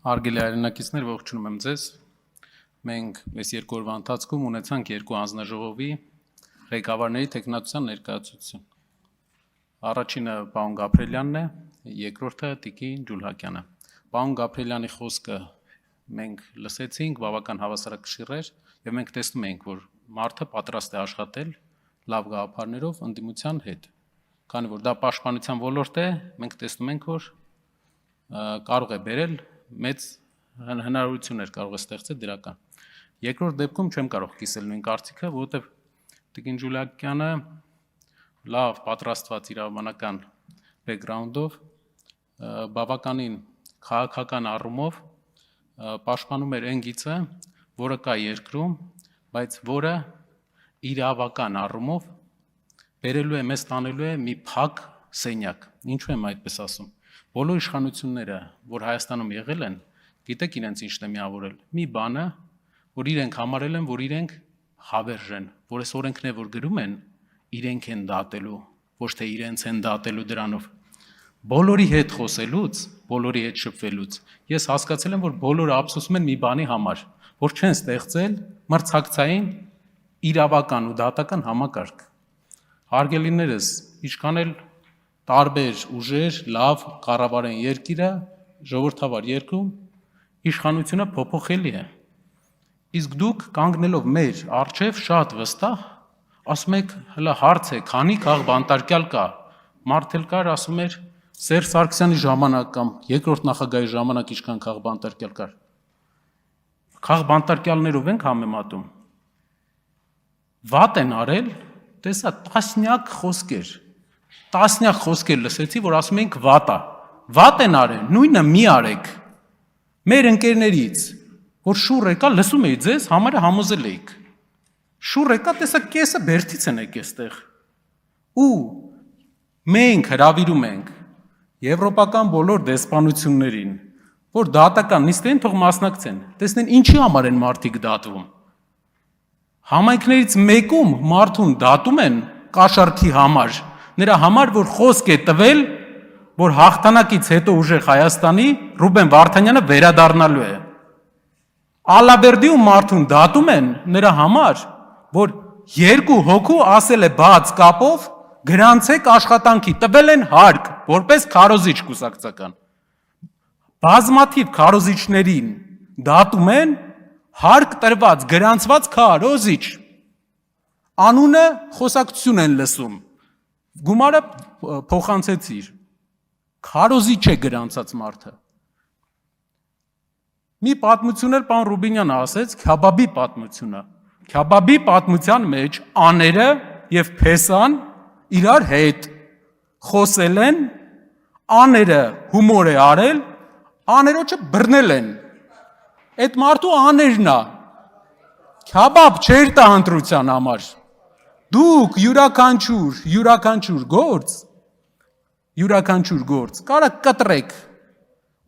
Հարգելի հայրենակիցներ, ողջունում եմ ձեզ։ Մենք այս երկու օրվա ընթացքում ունեցանք երկու հանձնաժողովի ղեկավարների տեխնացության ներկայացուցություն։ Առաջինը պարոն Գաբրելյանն է, երկրորդը Տիկին Ջուլհակյանը։ Պարոն Գաբրելյանի խոսքը մենք լսեցինք, բավական հավասարակշիռ էր, եւ մենք տեսնում ենք, որ մարդը պատրաստ է աշխատել լավ գաղափարներով ընդդիմության հետ։ Քանի որ դա պաշտպանության ոլորտ է, մենք տեսնում ենք, որ կարող է բերել մեծ հնարավորություններ կարող է ստեղծել դրական։ Երկրորդ դեպքում չեմ կարող կիսել նույն կարծիքը, որովհետև Տիկին Ջուլհակյանը լավ պատրաստված իրավաբանական բեքգրաունդով բավականին քաղաքական առումով պաշտպանում էր այն գիծը, որը կա երկրում, բայց որը իրավական առումով բերելու է մեզ տանելու է մի փակ սենյակ։ Ինչու եմ այդպես ասում։ Բոլոր իշխանությունները, որ Հայաստանում եղել են, գիտեք իրենց ինչն է միավորել։ Մի բանը, որ իրենք համարել են, որ իրենք հավերժ են, որ այս օրենքն է, որ գրում են, իրենք են դատելու, ոչ թե իրենց են դատելու դրանով։ Բոլորի հետ խոսելուց, բոլորի հետ շփվելուց, ես հասկացել եմ, որ բոլորը ափսոսում են մի բանի համար, որ չեն ստեղծել մրցակցային իրավական ու դատական համակարգ։ Հարգելիներս, ինչքան էլ տարբեր ուժեր, լավ կառավարեն երկիրը, ժողովրդավար երկրում, իշխանությունը փոփոխելի է։ Իսկ դուք կանգնելով մեր առջև շատ վստահ, ասում եք, հələ հարց է, քանի քաղ բանտարկյալ կա։ Մարդ էլ կար, ասում էր, Սերժ Սարգսյանի ժամանակ կամ երկրորդ նախագահի ժամանակ ինչքան քաղ բանտարկյալ կար։ Քաղ բանտարկյալներով ենք համեմատում։ Վատ են արել, տեսա տասնյակ խոսքեր լսեցի, որ ասում ենք վատ են արել, նույնը մի արեք։ Մեր ընկերներից, որ շուռ եկա, լսում էի ձեզ, համարը համոզել էիք։ Շուռ եկա, տեսա կեսը բերդից են եք էստեղ։ Ու մենք հրավիրում ենք եվրոպական բոլոր դեսպանություններին, որ դատական նիստերին թող մասնակցեն, տեսնեն ինչի համար են մարդիկ դատվում։ Համայնքներից մեկում մարդուն դատում են կաշառքի համար, նրա համար, որ խոսք է տվել, որ հաղթանակից հետո ուժեղ Հայաստանի Ռուբեն Վարդանյանը վերադառնալու է։ Ալավերդիում մարդուն դատում են նրա համար, որ երկու հոգու ասել է բաց կապով գրանցեք աշխատանքի, տվել են հարկ, որպես քարոզիչ կուսակցական։ Բազմաթիվ քարոզիչներին դատում են հարկ տրված, գրանցված քարոզիչ։ Անունը խոսակցություն են լսում։ Գումարը փոխանցեցիր։ Քարոզիչ է գրանցած մարդը։ Մի պատմություն էլ պարոն Ռուբինյանը ասեց, քյաբաբի պատմությունը։ Քյաբաբի պատմության մեջ աները եւ փեսան իրար հետ խոսել են, աները հումոր է արել, աներոջը բռնել են։ Այդ մարդու աներն է։ Քյաբաբ չէր տա ընտրության համար։ Դուք յուրաքանչյուր գործ կարա կտրեք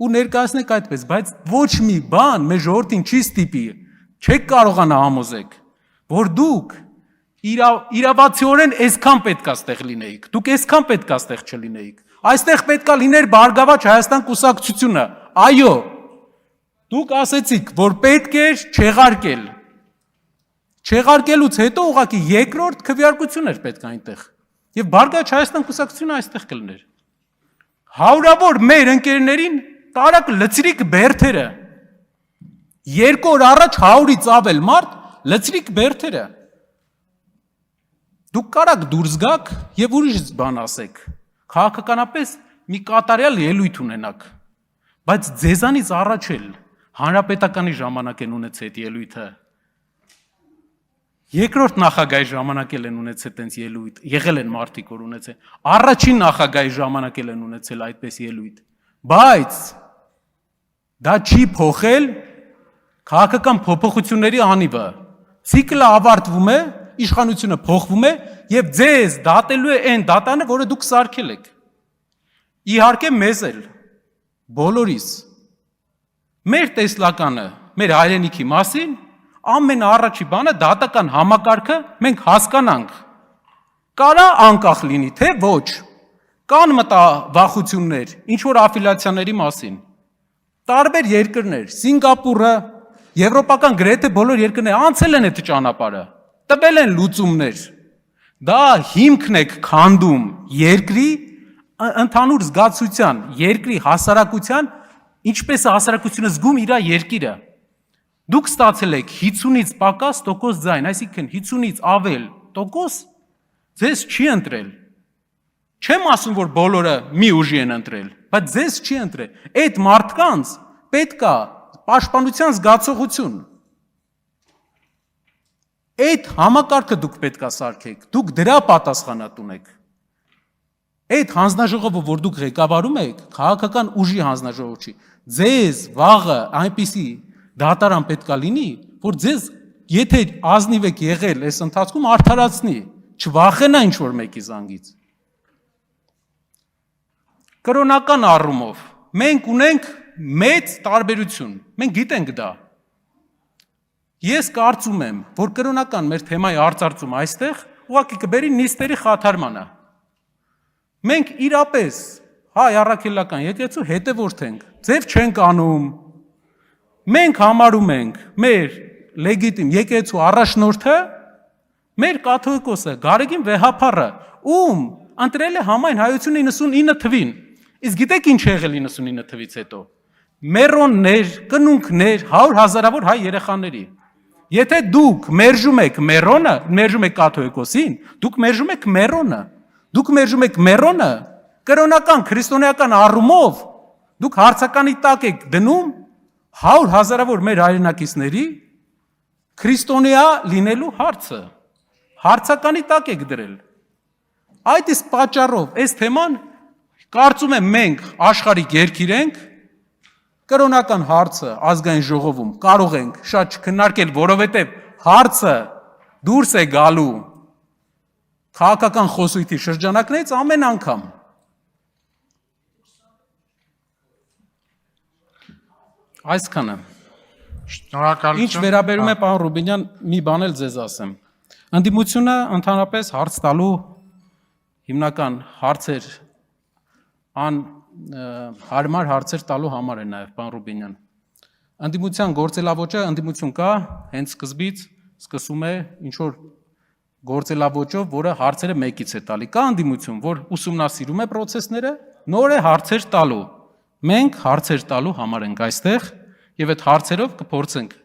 ու ներկայացնեք այդպես, բայց ոչ մի բան մեր ժողովրդին չի ստիպի, չեք կարողանա համոզեք, որ դուք իրավացիորեն այսքան պետք է ստեղ լինեիք, դուք այսքան պետք է ստեղ չլինեիք, այստեղ պետք է լիներ Բարգավաճ Հայաստան կուսակցությունը, այո, դուք ասեցիք, որ պետք էր չեղարկել, չեղարկելուց հետո ուղղակի երկրորդ քվեարկություն էր պետք այնտեղ, և Բարգավաճ Հայաստան կուսակցությունը այստեղ կլներ, հարյուրավոր մեր ընկերներին տարակ լցրիք բերդերը, երկու օր առաջ 100-ից ավել մարդ լցրիք բերդերը, դուք կարաք դուրս գաք և ուրիշ բան ասեք, քաղաքականապես մի կատարյալ ելույթ ունենաք, բայց ձեզանից առաջ էլ հանրապետականի ժամանակ են ունեցել այդ ելույթը, երկրորդ նախագահի ժամանակ էլ են ունեցել տենց ելույթ, եղել են մարդիկ, որ ունեցել, առաջին նախագահի ժամանակ էլ են ունեցել այդպես ելույթ, բայց դա չի փոխել քաղաքական փոփոխությունների անիվը, ցիկլը ավարտվում է, իշխանությունը փոխվում է և ձեզ դատելու է այն դատանը, որը դուք սարքել եք, իհարկե մեզ էլ, բոլորիս, մեր տեսլականը, մեր հայրենիքի մասին, ամենաառաջի բանը դատական համակարգը մենք հասկանանք, կարա անկախ լինի, թե ոչ, կան մտավախություններ, ինչ որ աֆիլիացիաների մասին, Տարբեր երկրներ, Սինգապուրը, եվրոպական գրեթե բոլոր երկրները անցել են այդ ճանապարհը, տվել են լուծումներ։ Դա հիմքն է քանդում երկրի ընդհանուր զգացության, երկրի հասարակության, ինչպես է հասարակությունը զգում իր երկիրը։ Դուք ստացել եք 50-ից պակաս տոկոս ձայն, այսինքն 50-ից ավել տոկոս ձեզ չի ընտրել։ Չեմ ասում, որ բոլորը մի ուժի են ընտրել, բայց ձեզ չի ընտրել։ Այդ մարդկանց պետք է պաշտպանության զգացողություն։ Այդ համակարգը դուք պետք է սարքեք, դուք դրա պատասխանատուն եք։ Այդ հանձնաժողովը, որ դուք ղեկավարում եք, քաղաքական ուժի հանձնաժողով չի։ Ձեզ վաղը այնպիսի դատարան պետք է լինի, որ ձեզ եթե ազնիվ եք եղել այս ընթացքում արդարացնի, չվախենա ինչ-որ մեկի զանգից։ Կրոնական առումով մենք ունենք մեծ տարբերություն, մենք գիտենք դա։ Ես կարծում եմ, որ կրոնական մեր թեմայի արծարծումը այստեղ ուղղակի կբերի նիստերի խաթարմանը։ Մենք իրապես հայ առաքելական եկեղեցու հետևորդ ենք, ձև չենք անում։ Մենք համարում ենք մեր լեգիտիմ եկեղեցու առաջնորդը մեր կաթողիկոսը Գարեգին Վեհափառը, ում ընտրել է համայն հայությունը 99 թվին։ Իսկ գիտեք ինչ եղել 99 թվից հետո։ Մերոններ, կնունքներ 100,000-ավոր հայ երեխաների։ Եթե դուք մերժում եք մերոնը, մերժում եք կաթողիկոսին, դուք մերժում եք մերոնը։ Դուք մերժում եք մերոնը, կրոնական, քրիստոնեական առումով դուք հարցականի տակ եք դնում 100,000-ավոր մեր հայրենակիցների քրիստոնեա լինելու հարցը։ Հարցականի տակ եք դրել։ Այդ իսկ պատճառով այս թեման կարծում եմ մենք աշխարհիկ երկիր ենք, կրոնական հարցը ազգային ժողովում կարող ենք շատ չքննարկել, որովհետև հարցը դուրս է գալու քաղաքական խոսույթի շրջանակներից ամեն անգամ։ Այսքանը։ Շնորհակալություն։ Ինչ վերաբերում է պարոն Ռուբինյան, մի բան էլ ձեզ ասեմ։ Ընդդիմությունը ընդհանրապես հարց տալու հիմնական հարցեր հարմար հարցեր տալու համար է նաև պարոն Ռուբինյան։ Ընդդիմության գործելավոճը ընդդիմություն կա, հենց սկզբից սկսում է ինչ որ գործելավոճով, որը հարցերը մեկից է տալի։ Կա ընդդիմություն, որ ուսումնասիրում է process-ները, նոր է հարցեր տալու։ Մենք հարցեր տալու համար ենք այստեղ եւ այդ հարցերով կփորձենք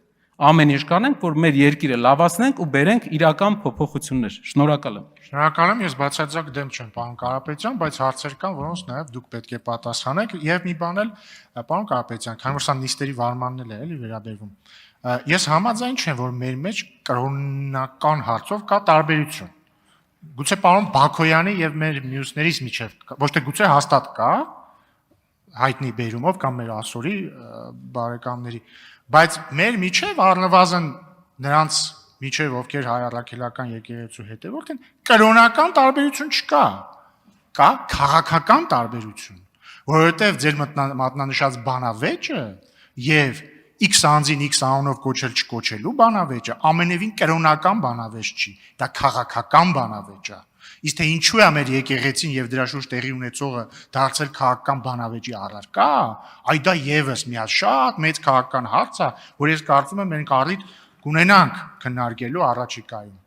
ամեն ինչ կանենք, որ մեր երկիրը լավացնենք ու բերենք իրական փոփոխություններ։ Շնորհակալ եմ։ Շնորհակալ եմ, ես բացարձակ դեմ չեմ, պարոն Կարապետյան, բայց հարցեր կան, որոնց նաև դուք պետք է պատասխանեք եւ մի բան էլ, պարոն Կարապետյան, քանի որ սա նիստերի վարմանն է էլի վերաբերվում։ Ես համաձայն չեմ, որ մեր մեջ կրոնական հարցով կա տարբերություն։ Գուցե պարոն Բաքոյանի եւ մեր մյուսներից միջև ոչ թե գուցե հաստատ կա հայտնի բերումով կամ մեր ասորի բարեկամների, բայց մեր միջև առնվազն նրանց միջև ովքեր հայ առաքելական եկեղեցու հետևորդ են, կրոնական տարբերություն չկա, կա քաղաքական տարբերություն, որովհետև ձեր մատնանշած բանավեճը եւ X անձին X անունով կոչել չկոչելու բանավեճը ամենևին կրոնական բանավեճ չի, դա քաղաքական բանավեճ է։ Իսկ թե ինչու է մեր եկեղեցին եւ դրա շուրջ տեղի ունեցողը դարձել քաղաքական բանավեճի առարկա, այ դա եւս մի շատ մեծ քաղաքական հարց է, որ ես կարծում եմ մենք առիթ կունենանք քննարկելու առաջիկայում։